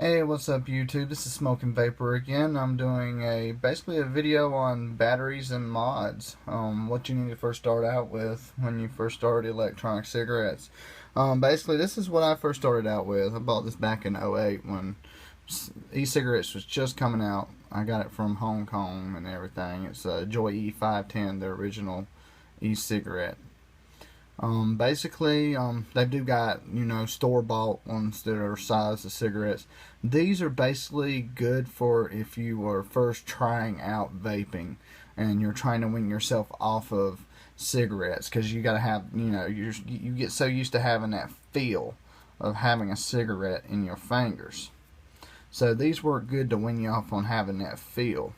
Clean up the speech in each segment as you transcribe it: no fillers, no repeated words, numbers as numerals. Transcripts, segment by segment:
Hey, what's up YouTube? This is Smoking Vapor again. I'm doing basically a video on batteries and mods. What you need to first start out with when you first start electronic cigarettes. Basically this is what I first started out with. I bought this back in '08 when e-cigarettes was just coming out. I got it from Hong Kong and everything. It's a Joy E510, the original e-cigarette. Basically, they do got, store-bought ones that are size of cigarettes. These are basically good for if you are first trying out vaping and you're trying to wean yourself off of cigarettes, because you got to have, you get so used to having that feel of having a cigarette in your fingers. So these work good to wean you off on having that feel.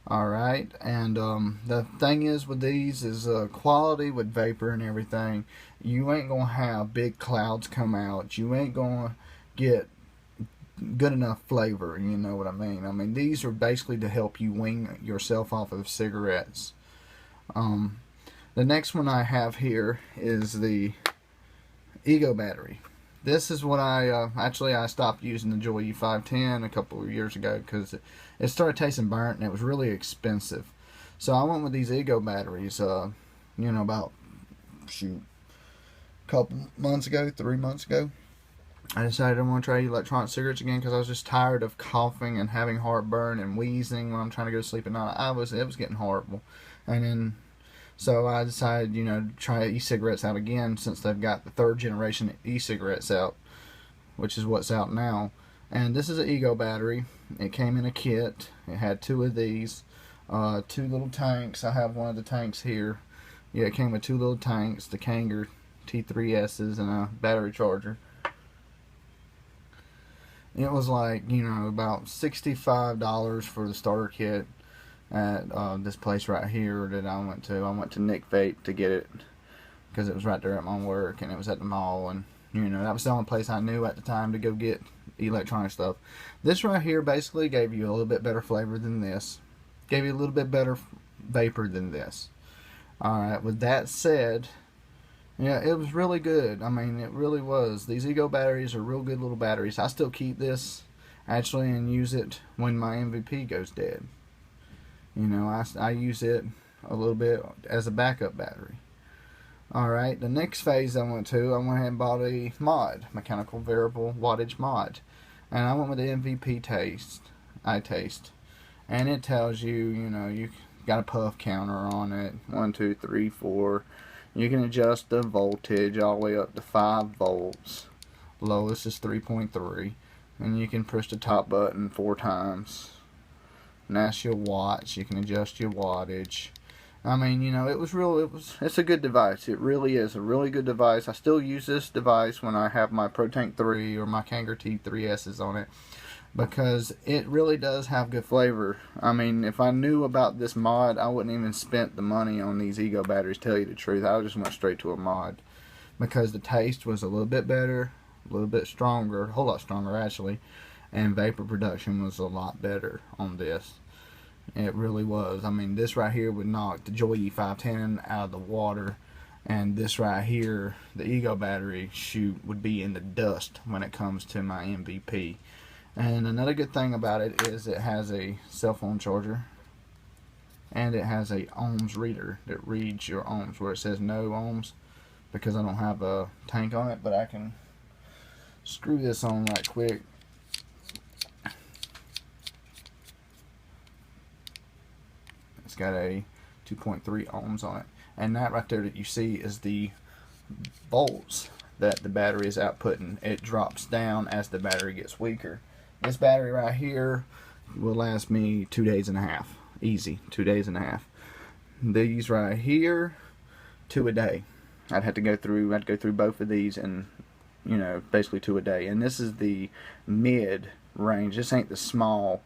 Alright, and the thing is with these is quality with vapor and everything. You ain't gonna have big clouds come out. You ain't gonna get good enough flavor, you know what I mean. I mean, these are basically to help you wean yourself off of cigarettes. The next one I have here is the Ego battery. This is what I stopped using the Joy E510 a couple of years ago because it started tasting burnt and it was really expensive. So I went with these Ego batteries, about a couple months ago, 3 months ago. I decided I want to try electronic cigarettes again because I was just tired of coughing and having heartburn and wheezing when I'm trying to go to sleep at night. It was getting horrible. And then so I decided, to try e-cigarettes out again since they've got the 3rd generation e-cigarettes out, which is what's out now. And this is an Ego battery. It came in a kit. It had 2 of these, 2 little tanks. I have one of the tanks here. Yeah, it came with 2 little tanks, the Kanger T3S's, and a battery charger. It was like, about $65 for the starter kit at this place right here that I went to. I went to Nick Vape to get it because it was right there at my work and it was at the mall, and that was the only place I knew at the time to go get electronic stuff. This right here basically gave you a little bit better flavor than this. Gave you a little bit better vapor than this. Alright, with that said, yeah, it was really good. I mean, it really was. These Ego batteries are real good little batteries. I still keep this actually and use it when my MVP goes dead. I use it a little bit as a backup battery. Alright, the next phase I went ahead and bought a mod, mechanical variable wattage mod. And I went with the MVP taste. And it tells you, you got a puff counter on it. 1, 2, 3, 4. You can adjust the voltage all the way up to 5 volts. Lowest is 3.3. And you can push the top button 4 times. And that's your watts. You can adjust your wattage. I mean, it's a good device. It really is a really good device. I still use this device when I have my ProTank 3 or my Kanger T3S's on it, because it really does have good flavor. I mean, if I knew about this mod, I wouldn't even spent the money on these Ego batteries, tell you the truth. I just went straight to a mod because the taste was a little bit better, a little bit stronger, a whole lot stronger actually, and vapor production was a lot better on this. It really was. I mean, this right here would knock the Joy E510 out of the water, and this right here, the Ego battery, would be in the dust when it comes to my MVP. And another good thing about it is it has a cell phone charger, and it has a ohms reader that reads your ohms where it says no ohms, because I don't have a tank on it. But I can screw this on right quick. It's got a 2.3 ohms on it, and that right there that you see is the volts that the battery is outputting. It drops down as the battery gets weaker. This battery right here will last me 2 days and a half. Easy, 2 days and a half. These right here, 2 a day. I'd go through both of these, and basically 2 a day. And this is the mid range. This ain't the small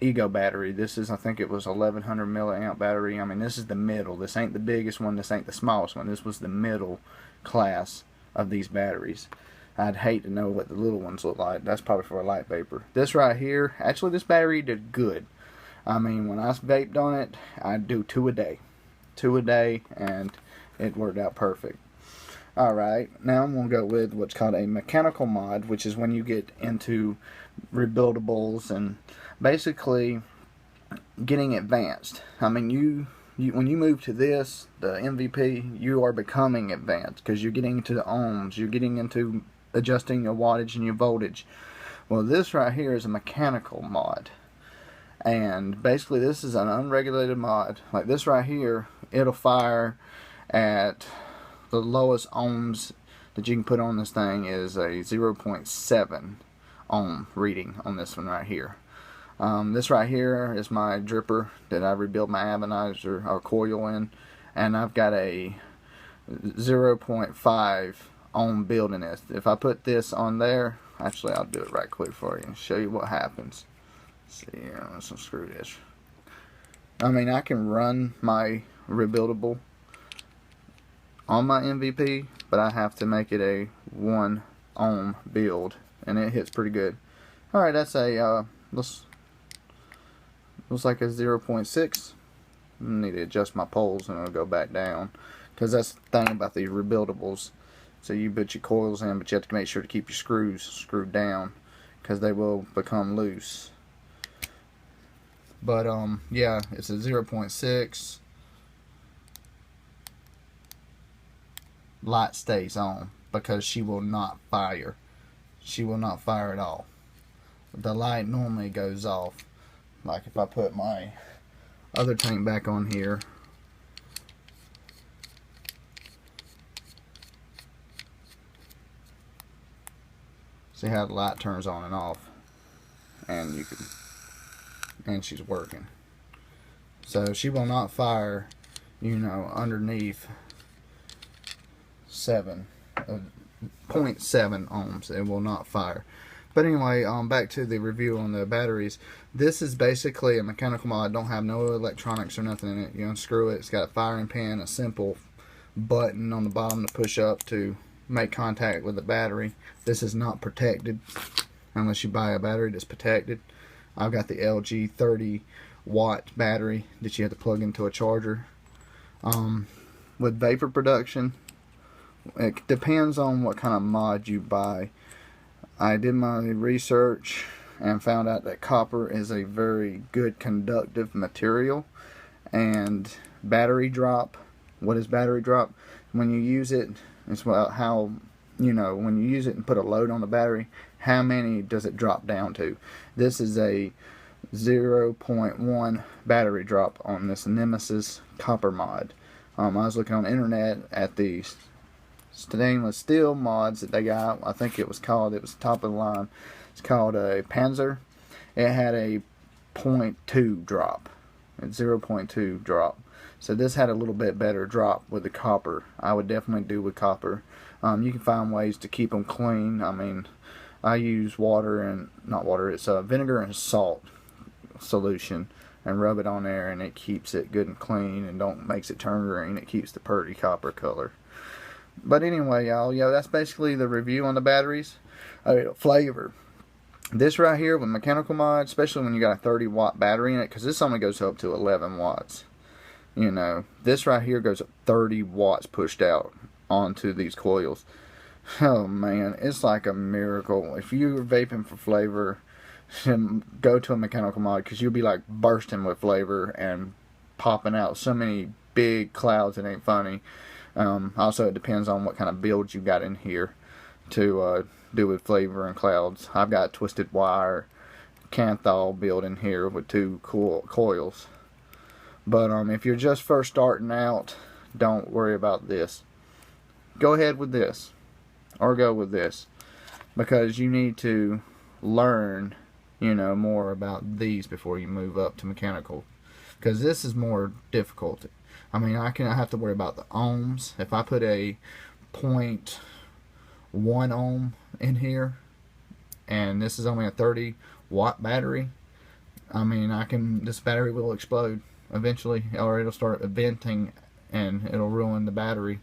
Ego battery. This is, I think it was 1100 milliamp battery. I mean, this is the middle. This ain't the biggest one. This ain't the smallest one. This was the middle class of these batteries. I'd hate to know what the little ones look like. That's probably for a light vapor. This right here, actually this battery did good. I mean, when I vaped on it, I'd do 2 a day. 2 a day, and it worked out perfect. Alright, now I'm going to go with what's called a mechanical mod, which is when you get into rebuildables and basically getting advanced. I mean, when you move to this, the MVP, you are becoming advanced because you're getting into the ohms, you're getting into adjusting your wattage and your voltage. Well, this right here is a mechanical mod. And basically this is an unregulated mod. Like this right here, it'll fire at the lowest ohms that you can put on this thing is a 0.7 ohm reading on this one right here. This right here is my dripper that I rebuilt my ammonizer or coil in, and I've got a 0.5 ohm build in this. If I put this on there, actually I'll do it right quick for you and show you what happens. Let's see here, let's unscrew this. I mean, I can run my rebuildable on my MVP, but I have to make it a 1 ohm build, and it hits pretty good. Alright, that's a looks like a 0.6. I need to adjust my poles and it'll go back down, because that's the thing about these rebuildables. So you put your coils in, but you have to make sure to keep your screws screwed down, because they will become loose. But yeah, it's a 0.6. Light stays on because she will not fire. She will not fire at all. The light normally goes off. Like if I put my other tank back on here, see how the light turns on and off, and you can, and she's working. So she will not fire, you know, underneath 0.7 ohms. It will not fire. But anyway, back to the review on the batteries. This is basically a mechanical mod. Don't have no electronics or nothing in it. You unscrew it. It's got a firing pin, a simple button on the bottom to push up to make contact with the battery. This is not protected unless you buy a battery that's protected. I've got the LG 30-watt battery that you have to plug into a charger. With vapor production, it depends on what kind of mod you buy. I did my research and found out that copper is a very good conductive material. And battery drop, what is battery drop? When you use it, it's about how, you know, when you use it and put a load on the battery, how many does it drop down to? This is a 0.1 battery drop on this Nemesis copper mod. I was looking on the internet at the stainless steel mods that they got. I think it was top of the line. It's called a Panzer. It had a 0.2 drop. It's 0.2 drop. So this had a little bit better drop with the copper. I would definitely do with copper. You can find ways to keep them clean. I mean, I use water and not water. It's vinegar and salt solution, and rub it on there, and it keeps it good and clean and makes it turn green. It keeps the pretty copper color. But anyway, y'all, yeah, that's basically the review on the batteries. Flavor. This right here with mechanical mod, especially when you got a 30-watt battery in it, because this only goes up to 11 watts. You know, this right here goes up 30 watts pushed out onto these coils. Oh man, it's like a miracle. If you're vaping for flavor, go to a mechanical mod, because you'll be like bursting with flavor and popping out so many big clouds it ain't funny. Also, it depends on what kind of build you got in here to do with flavor and clouds. I've got twisted wire Canthal build in here with 2 coils. But if you're just first starting out, don't worry about this. Go ahead with this, or go with this, because you need to learn, you know, more about these before you move up to mechanical, because this is more difficult. I mean, I have to worry about the ohms. If I put a 0.1 ohm in here, and this is only a 30-watt battery, I mean, this battery will explode eventually, or it'll start venting and it'll ruin the battery.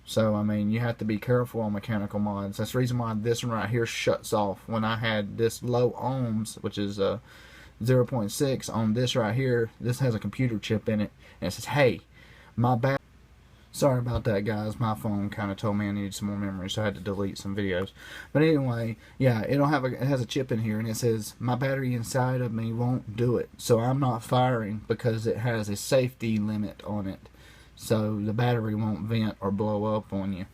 So I mean, you have to be careful on mechanical mods. That's the reason why this one right here shuts off. When I had this low ohms, which is 0.6 on this right here, this has a computer chip in it, and it says, hey, my battery. Sorry about that, guys. My phone kind of told me I needed some more memory, so I had to delete some videos. But anyway, yeah, it has a chip in here, and it says my battery inside of me won't do it, so I'm not firing because it has a safety limit on it, so the battery won't vent or blow up on you.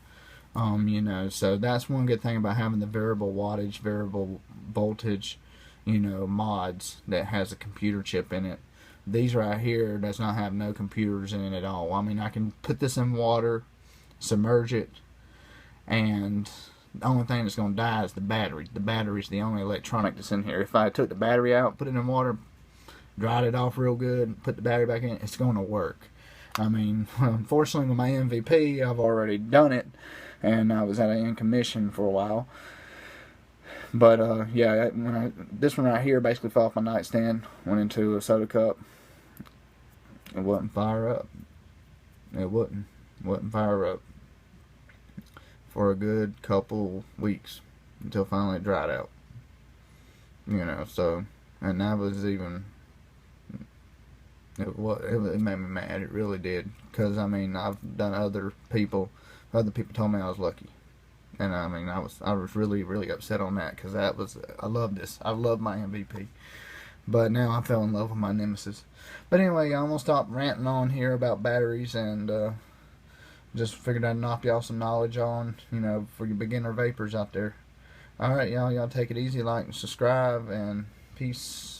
So that's one good thing about having the variable wattage, variable voltage, mods that has a computer chip in it. These right here does not have no computers in it at all. I mean, I can put this in water, submerge it, and the only thing that's going to die is the battery. The battery's the only electronic that's in here. If I took the battery out, put it in water, dried it off real good, put the battery back in, it's going to work. I mean, unfortunately with my MVP, I've already done it, and I was in commission for a while. But yeah, this one right here basically fell off my nightstand, went into a soda cup. It wouldn't fire up. It wouldn't fire up for a good couple weeks until finally it dried out. So, and that was even, it made me mad. It really did, because I mean, I've done other people told me I was lucky. And I mean, I was really, really upset on that, because I love this. I love my MVP. But now I fell in love with my nemesis. But anyway, I'm going to stop ranting on here about batteries, and just figured I'd knock y'all some knowledge on, for you beginner vapors out there. Alright, y'all take it easy, like and subscribe, and peace.